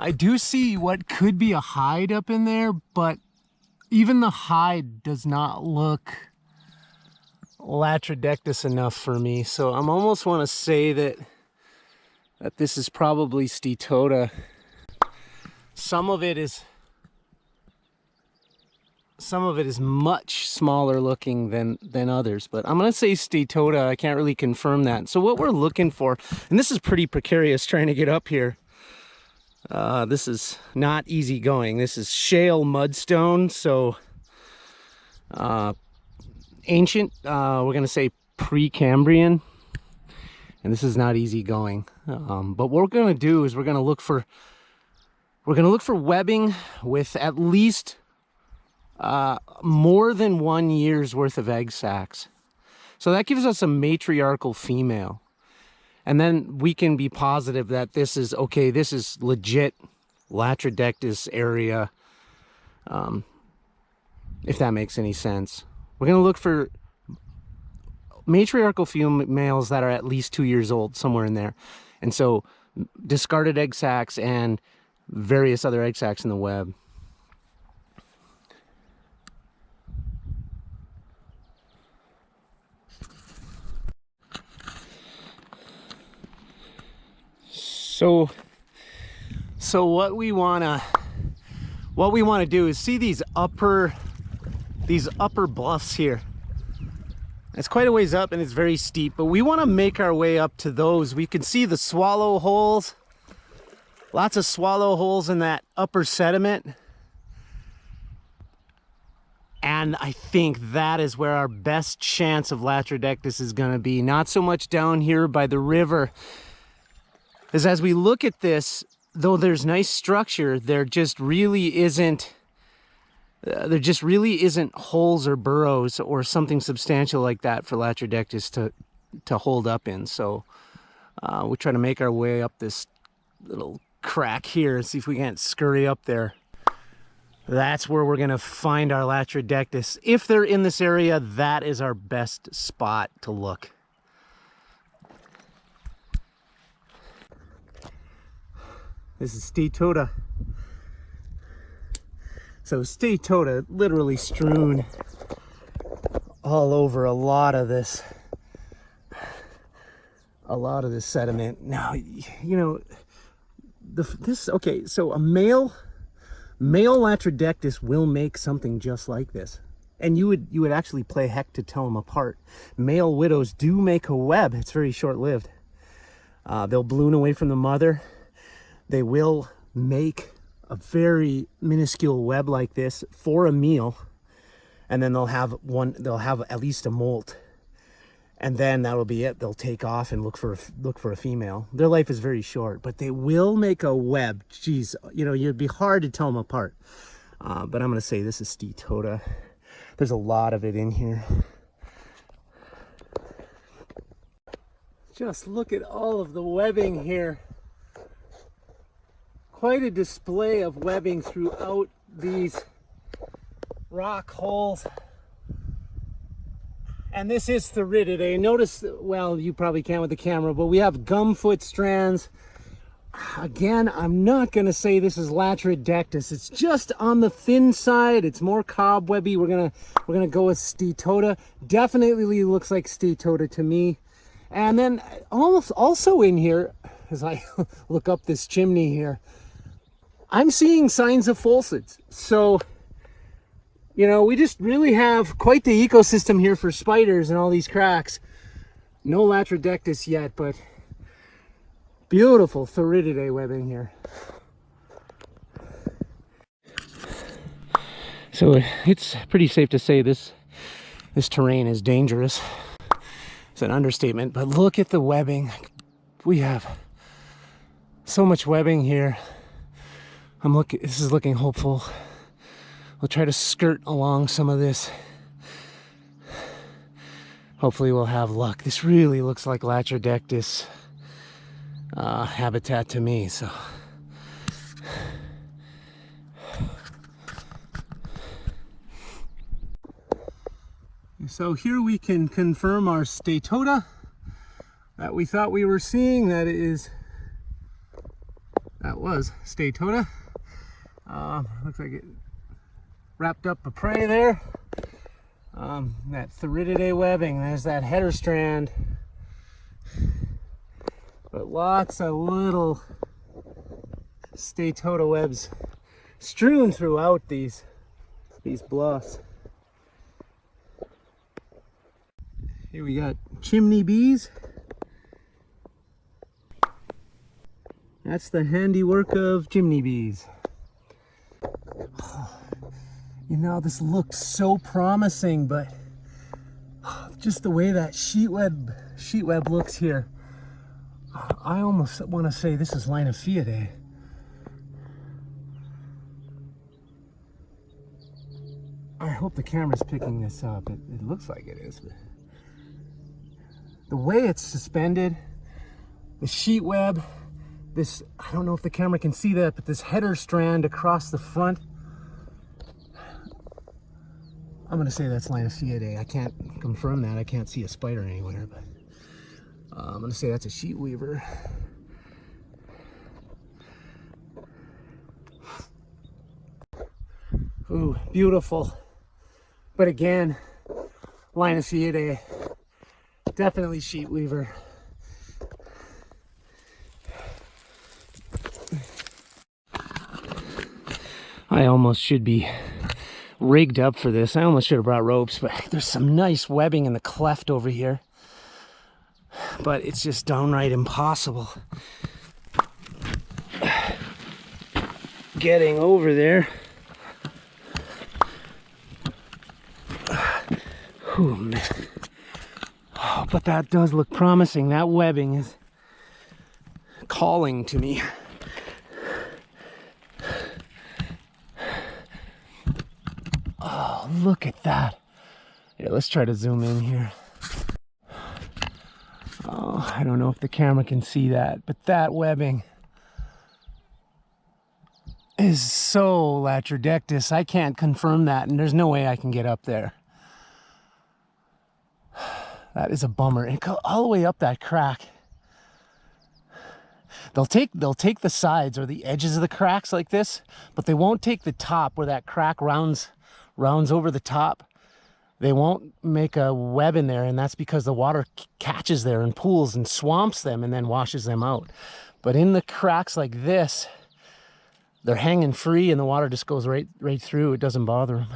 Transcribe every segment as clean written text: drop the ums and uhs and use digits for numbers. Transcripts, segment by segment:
I do see what could be a hide up in there, but even the hide does not look latrodectus enough for me. So I'm almost want to say that this is probably Steatota. Some of it is much smaller looking than others, but I'm gonna say Steatota. I can't really confirm that. So what we're looking for, and this is pretty precarious trying to get up here. This is not easy going. This is shale mudstone, so ancient. We're gonna say Precambrian, and this is not easy going. But what we're gonna do is we're gonna look for webbing with at least more than 1 year's worth of egg sacs. So that gives us a matriarchal female. And then we can be positive that this is, okay, this is legit latrodectus area, if that makes any sense. We're going to look for matriarchal females that are at least 2 years old, somewhere in there. And so discarded egg sacs and various other egg sacs in the web. So what we wanna do is see these upper bluffs here. It's quite a ways up and it's very steep, but we want to make our way up to those. We can see the swallow holes, lots of swallow holes in that upper sediment. And I think that is where our best chance of latrodectus is going to be. Not so much down here by the river. Because as we look at this, though there's nice structure, there just really isn't holes or burrows or something substantial like that for latrodectus to hold up in. So we'll try to make our way up this little crack here and see if we can't scurry up there. That's where we're going to find our latrodectus. If they're in this area, that is our best spot to look. This is Steatota. So Steatota literally strewn all over a lot of this sediment. Now, you know, okay, so a male latrodectus will make something just like this. And you would actually play heck to tell them apart. Male widows do make a web. It's very short-lived. They'll balloon away from the mother. They will make a very minuscule web like this for a meal, and then they'll have at least a molt, and then that'll be it. They'll take off and look for a female. Their life is very short, but they will make a web. Geez, you know, it'd be hard to tell them apart. But I'm gonna say this is Steatota. There's a lot of it in here. Just look at all of the webbing here. Quite a display of webbing throughout these rock holes. And this is Therididae. Notice, well, you probably can't with the camera, but we have gumfoot strands. Again, I'm not going to say this is latrodectus. It's just on the thin side. It's more cobwebby. We're gonna go with Steatota. Definitely looks like Steatota to me. And then also in here, as I look up this chimney here, I'm seeing signs of pholcids. So, you know, we just really have quite the ecosystem here for spiders and all these cracks. No latrodectus yet, but beautiful Therididae webbing here. So it's pretty safe to say this terrain is dangerous. It's an understatement, but look at the webbing. We have so much webbing here. This is looking hopeful. We'll try to skirt along some of this. Hopefully we'll have luck. This really looks like latrodectus habitat to me, so. So here we can confirm our Steatota that we thought we were seeing, that it is That was Statota. Looks like it wrapped up a prey there. That Theridiidae webbing, there's that header strand. But lots of little Statota webs strewn throughout these bluffs. Here we got chimney bees. That's the handiwork of chimney bees. You know, this looks so promising, but just the way that sheet web looks here, I almost want to say this is Linophiidae. I hope the camera's picking this up. It looks like it is, but the way it's suspended, the sheet web, this, I don't know if the camera can see that, but this header strand across the front, I'm going to say that's Linophiidae. I can't confirm that. I can't see a spider anywhere, but I'm going to say that's a sheet weaver. Ooh, beautiful. But again, Linophiidae, definitely sheet weaver. I almost should be rigged up for this. I almost should have brought ropes, but there's some nice webbing in the cleft over here. But it's just downright impossible getting over there. Oh, man. Oh, but that does look promising. That webbing is calling to me. Oh, look at that. Here, let's try to zoom in here. Oh, I don't know if the camera can see that, but that webbing is so latrodectus. I can't confirm that, and there's no way I can get up there. That is a bummer. And go all the way up that crack. They'll take the sides or the edges of the cracks like this, but they won't take the top where that crack rounds over the top. They won't make a web in there, and that's because the water catches there and pools and swamps them and then washes them out. But in the cracks like this, they're hanging free and the water just goes right through. It doesn't bother them.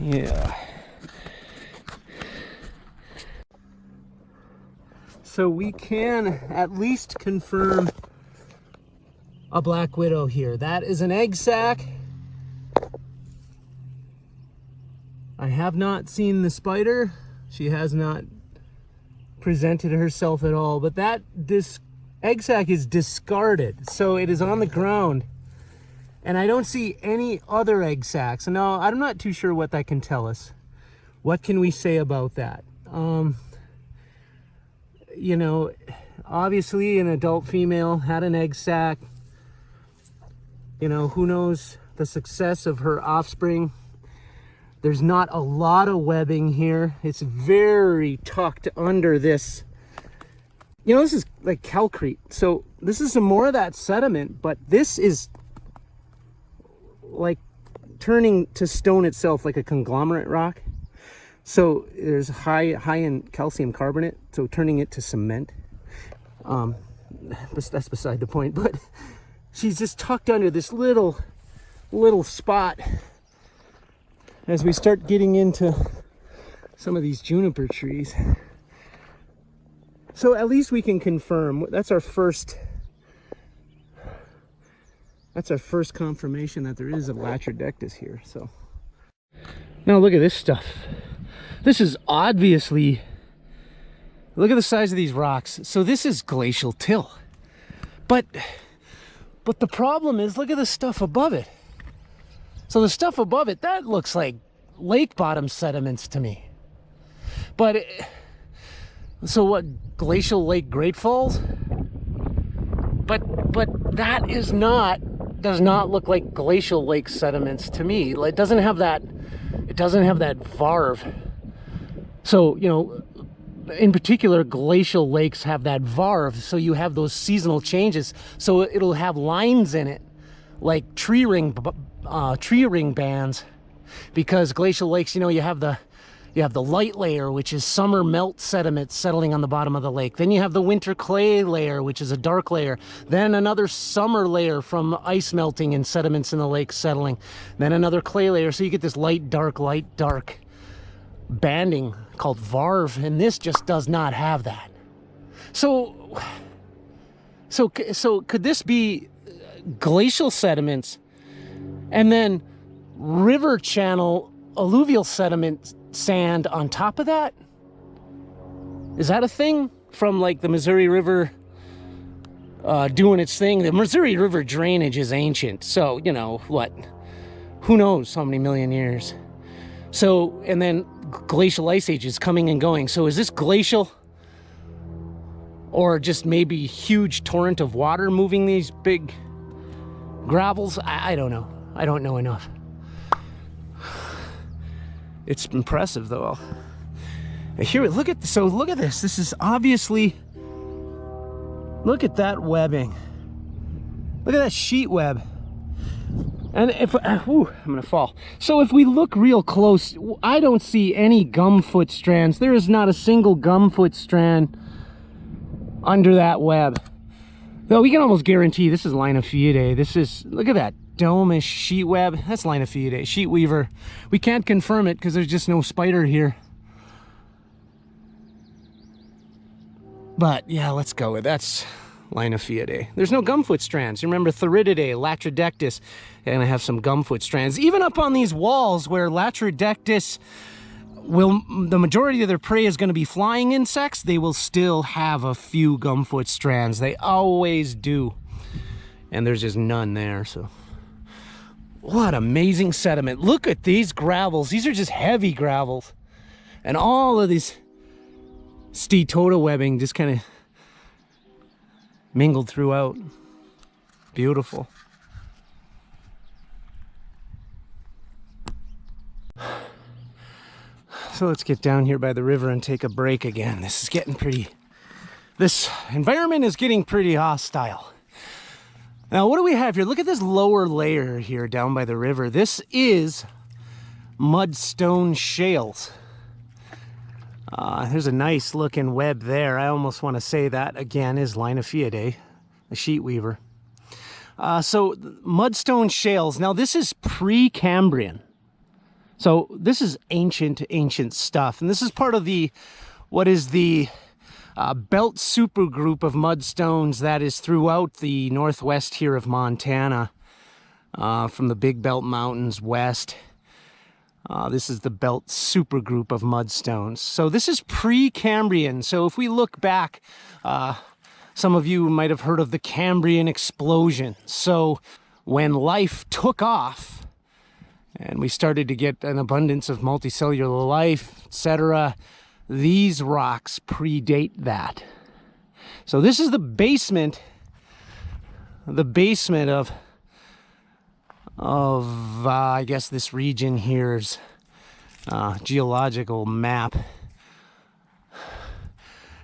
Yeah. So we can at least confirm a black widow here. That is an egg sac. I have not seen the spider. She has not presented herself at all, but this egg sac is discarded. So it is on the ground. And I don't see any other egg sacs. No, I'm not too sure what that can tell us. What can we say about that? You know, obviously an adult female had an egg sac. You know, who knows the success of her offspring. There's not a lot of webbing here. It's very tucked under this. You know, this is like calcrete. So this is some more of that sediment, but this is like turning to stone itself, like a conglomerate rock. So there's high in calcium carbonate, so turning it to cement. That's beside the point, but she's just tucked under this little spot. As we start getting into some of these juniper trees, so at least we can confirm that's our first confirmation that there is a latrodectus here. So now look at this stuff. This is obviously, look at the size of these rocks. So this is glacial till, but the problem is, look at the stuff above it. So the stuff above it, that looks like lake bottom sediments to me. But so what, glacial Lake Great Falls? But that does not look like glacial lake sediments to me. It doesn't have that varve. So, you know, in particular, glacial lakes have that varve, so you have those seasonal changes. So it'll have lines in it, like tree ring bands, because glacial lakes, you know, you have the light layer, which is summer melt sediment settling on the bottom of the lake. Then you have the winter clay layer, which is a dark layer. Then another summer layer from ice melting and sediments in the lake settling. Then another clay layer. So you get this light, dark banding called varve, and this just does not have that. So could this be glacial sediments and then river channel alluvial sediment sand on top of that? Is that a thing from like the Missouri River doing its thing? The Missouri River drainage is ancient, so you know what, who knows how many million years. So, and then glacial ice ages coming and going. So is this glacial, or just maybe huge torrent of water moving these big gravels? I don't know. I don't know enough. It's impressive though. Here, look at this. This is obviously, look at that webbing. Look at that sheet web. And if, I'm gonna fall. So if we look real close, I don't see any gumfoot strands. There is not a single gumfoot strand under that web. Though we can almost guarantee this is Linophiidae. This is, look at that dome-ish sheet web. That's Linophiidae, sheet weaver. We can't confirm it because there's just no spider here. But yeah, let's go with that's Linophiidae. There's no gumfoot strands. You remember Therididae, Latrodectus, and I have some gumfoot strands. Even up on these walls where Latrodectus will, the majority of their prey is going to be flying insects, they will still have a few gumfoot strands. They always do. And there's just none there, so. What amazing sediment. Look at these gravels. These are just heavy gravels. And all of these Steatota webbing just kind of mingled throughout. Beautiful. So let's get down here by the river and take a break again. This is getting pretty, this environment is getting pretty hostile. Now what do we have here? Look at this lower layer here down by the river. This is mudstone shales. There's a nice looking web there. I almost want to say that again is Linophiidae, a sheet weaver. So mudstone shales. Now this is pre-Cambrian. So this is ancient stuff. And this is part of the, what is the belt supergroup of mudstones that is throughout the northwest here of Montana, from the Big Belt Mountains west. This is the belt supergroup of mudstones. So this is pre-Cambrian. So if we look back, some of you might have heard of the Cambrian explosion. So when life took off and we started to get an abundance of multicellular life, etc., these rocks predate that. So this is the basement of I guess this region here's geological map.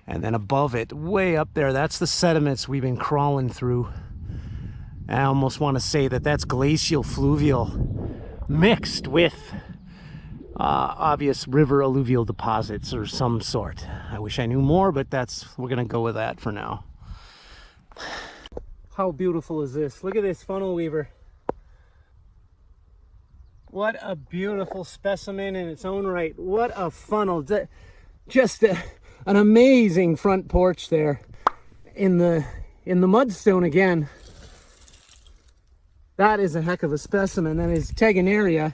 And then above it, way up there, that's the sediments we've been crawling through. I almost want to say that that's glacial fluvial mixed with obvious river alluvial deposits or some sort. I wish I knew more, but we're gonna go with that for now. How beautiful is this? Look at this funnel weaver. What a beautiful specimen in its own right. What a funnel. Just an amazing front porch there in the mudstone again. That is a heck of a specimen. That is Tegenaria.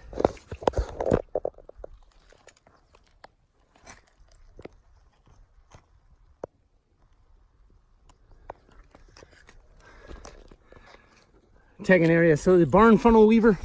Tegenaria. So the barn funnel weaver.